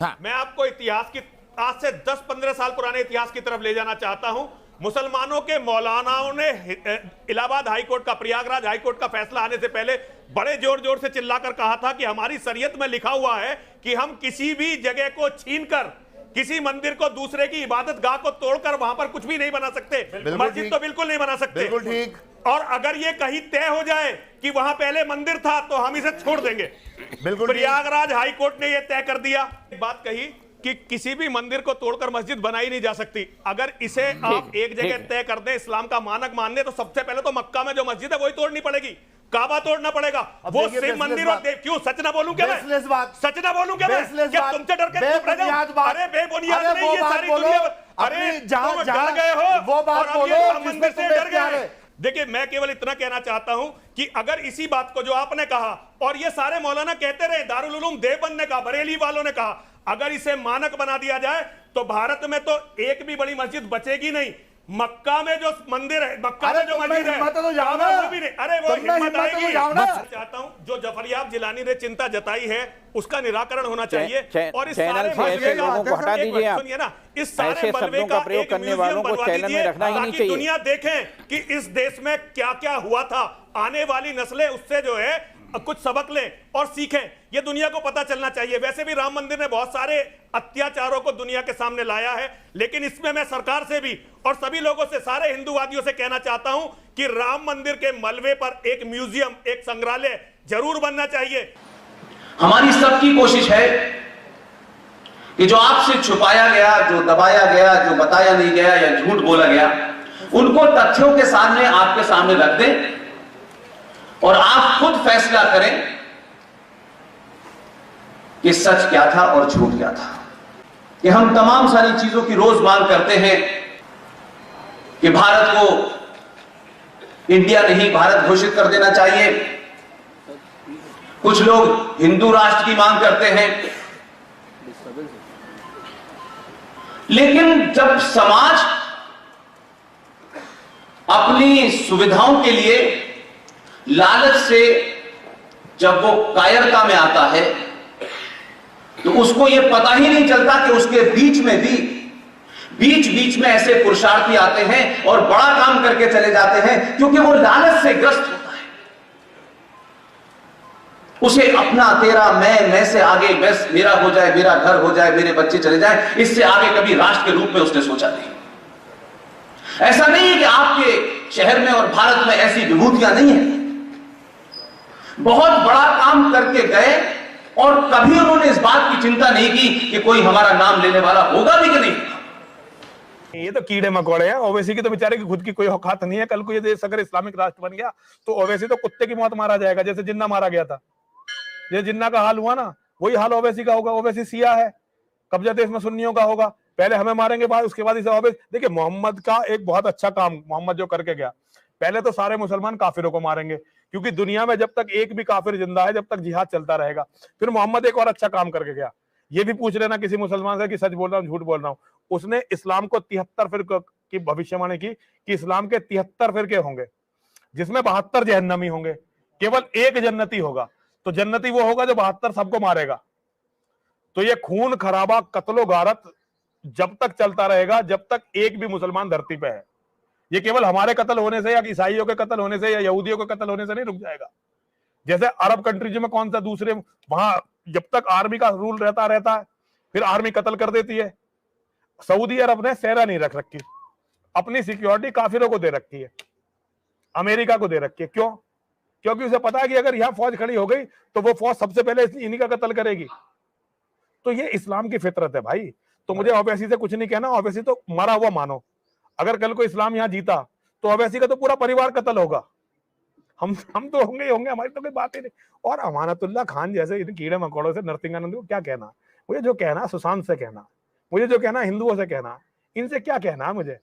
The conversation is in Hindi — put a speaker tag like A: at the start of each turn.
A: हाँ।
B: मैं आपको इतिहास की आज से 10-15 साल पुराने इतिहास की तरफ ले जाना चाहता हूं। मुसलमानों के मौलानाओं ने इलाहाबाद हाईकोर्ट का, प्रयागराज हाईकोर्ट का फैसला आने से पहले बड़े जोर जोर से चिल्लाकर कहा था कि हमारी शरीयत में लिखा हुआ है कि हम किसी भी जगह को छीनकर, किसी मंदिर को, दूसरे की इबादत गाह को तोड़कर वहां पर कुछ भी नहीं बना सकते, मस्जिद तो बिल्कुल नहीं बना सकते।
C: बिल्कुल ठीक।
B: और अगर ये कहीं तय हो जाए कि वहां पहले मंदिर था तो हम इसे छोड़ देंगे।
C: बिल्कुल।
B: प्रयागराज हाईकोर्ट ने यह तय कर दिया। बात कही कि किसी भी मंदिर को तोड़कर मस्जिद बनाई नहीं जा सकती। अगर इसे आप एक जगह तय कर दें, इस्लाम का मानक मानने, तो सबसे पहले तो मक्का में जो मस्जिद है वही तोड़नी पड़ेगी, काबा तोड़ना पड़ेगा। वो शिव मंदिर और क्यों सच ना बोलूं क्या मैं? सच ना बोलूं क्या मैं? क्या तुमसे डर के चुप रह जाऊं? अरे बेबुनियाद नहीं, ये सारी दुनिया। अरे तुम डर गए हो
C: वो बात बोलो
B: मंदिर से डर गए। देखिए, मैं केवल इतना कहना चाहता हूं कि अगर इसी बात को जो आपने कहा और ये सारे मौलाना कहते रहे, दारुल उलूम देवबंद ने कहा, बरेली वालों ने कहा, अगर इसे मानक बना दिया जाए तो भारत में तो एक भी बड़ी मस्जिद बचेगी नहीं। मक्का में जो मंदिर है, मक्का में जो मस्जिद है,
C: तो
B: वो भी नहीं। अरे वो हिम्मत आएगी।
C: मैं
B: चाहता हूं जो जफरयाब जिलानी ने चिंता जताई है उसका निराकरण होना चाहिए। और इस
A: चैनल से ऐसे लोगों को हटा दीजिए आप।
B: सुनिए ना, इस सारे
A: ऐसे
B: मलबे
A: शब्दों का प्रयोग करने वालों को चैनल में रखना ही नहीं
B: ताकि
A: चाहिए।
B: दुनिया देखें कि इस देश में क्या क्या हुआ था। आने वाली नस्लें उससे जो है कुछ सबक लें और सीखें, ये दुनिया को पता चलना चाहिए। वैसे भी राम मंदिर ने बहुत सारे अत्याचारों को दुनिया के सामने लाया है, लेकिन इसमें मैं सरकार से भी और सभी लोगों से, सारे हिंदूवादियों से कहना चाहता हूं कि राम मंदिर के मलबे पर एक म्यूजियम, एक संग्रहालय जरूर बनना चाहिए।
D: हमारी सबकी कोशिश है कि जो आपसे छुपाया गया, जो दबाया गया, जो बताया नहीं गया या झूठ बोला गया, उनको तथ्यों के सामने, आपके सामने रख दें और आप खुद फैसला करें कि सच क्या था और झूठ क्या था। कि हम तमाम सारी चीजों की रोज मांग करते हैं कि भारत को इंडिया नहीं भारत घोषित कर देना चाहिए। कुछ लोग हिंदू राष्ट्र की मांग करते हैं, लेकिन जब समाज अपनी सुविधाओं के लिए लालच से जब वो कायरता में आता है तो उसको ये पता ही नहीं चलता कि उसके बीच में भी बीच में ऐसे पुरुषार्थी आते हैं और बड़ा काम करके चले जाते हैं, क्योंकि वो लालच से ग्रस्त होता है। उसे अपना, तेरा, मैं से आगे बस मेरा हो जाए, मेरा घर हो जाए, मेरे बच्चे चले जाए, इससे आगे कभी राष्ट्र के रूप में उसने सोचा नहीं। ऐसा नहीं है कि आपके शहर में और भारत में ऐसी विभूतियां नहीं है। बहुत बड़ा काम करके गए और कभी उन्होंने इस बात की चिंता नहीं की कि कोई हमारा नाम लेने वाला होगा भी कि नहीं।
E: ये तो कीड़े मकोड़े हैं। ओवैसी की तो बेचारे की खुद की कोई औकात नहीं है। कल को ये देश अगर इस्लामिक राष्ट्र बन गया तो ओवैसी तो कुत्ते की मौत मारा जाएगा, जैसे जिन्ना मारा गया था। ये जिन्ना का हाल हुआ ना, वही हाल ओवैसी का होगा। ओवैसी सिया है, कब्जा देश में सुन्नियों का होगा। पहले हमें मारेंगे, बाद उसके बाद इसे ओवैसी। देखिए, मोहम्मद का एक बहुत अच्छा काम मोहम्मद जो करके गया, पहले तो सारे मुसलमान काफिरों को मारेंगे, क्योंकि दुनिया में जब तक एक भी काफिर जिंदा है, जब तक जिहाद चलता रहेगा। फिर मोहम्मद एक और अच्छा काम करके गया। ये भी पूछ लेना किसी मुसलमान से कि सच बोल रहा हूँ झूठ बोल रहा हूँ। उसने इस्लाम को 73 फिरकों की भविष्यवाणी की कि इस्लाम के 73 फिरके होंगे, जिसमें 72 जहन्नमी होंगे, केवल एक जन्नती होगा। तो जन्नती वो होगा जो 72 सबको मारेगा। तो ये खून खराबा, कत्लो गारत जब तक चलता रहेगा, जब तक एक भी मुसलमान धरती पे है। ये केवल हमारे कत्ल होने से या ईसाइयों के कत्ल होने से या यहूदियों के कत्ल होने से नहीं रुक जाएगा। जैसे अरब कंट्रीज में कौन सा दूसरे, वहां जब तक आर्मी का रूल रहता है, फिर आर्मी कत्ल कर देती है। सऊदी अरब ने सेना नहीं रख रखी, अपनी सिक्योरिटी काफिरों को दे रखी है, अमेरिका को दे रखी है। क्यों? क्योंकि उसे पता है कि अगर यहां फौज खड़ी हो गई तो वो फौज सबसे पहले इन्हीं का कत्ल करेगी। तो ये इस्लाम की फितरत है भाई। तो मुझे ओवैसी से कुछ नहीं कहना। ओवैसी तो मरा हुआ मानो। अगर कल को इस्लाम यहां जीता तो ओवैसी का तो पूरा परिवार कत्ल होगा। हम तो होंगे ही होंगे, हमारी तो कोई बात ही नहीं। और अमानतुल्लाह खान जैसे इन कीड़े मकोड़ों से नरसिंहानंद को क्या कहना? मुझे जो कहना सुशांत से कहना, मुझे जो कहना हिंदुओं से कहना, इनसे क्या कहना है मुझे?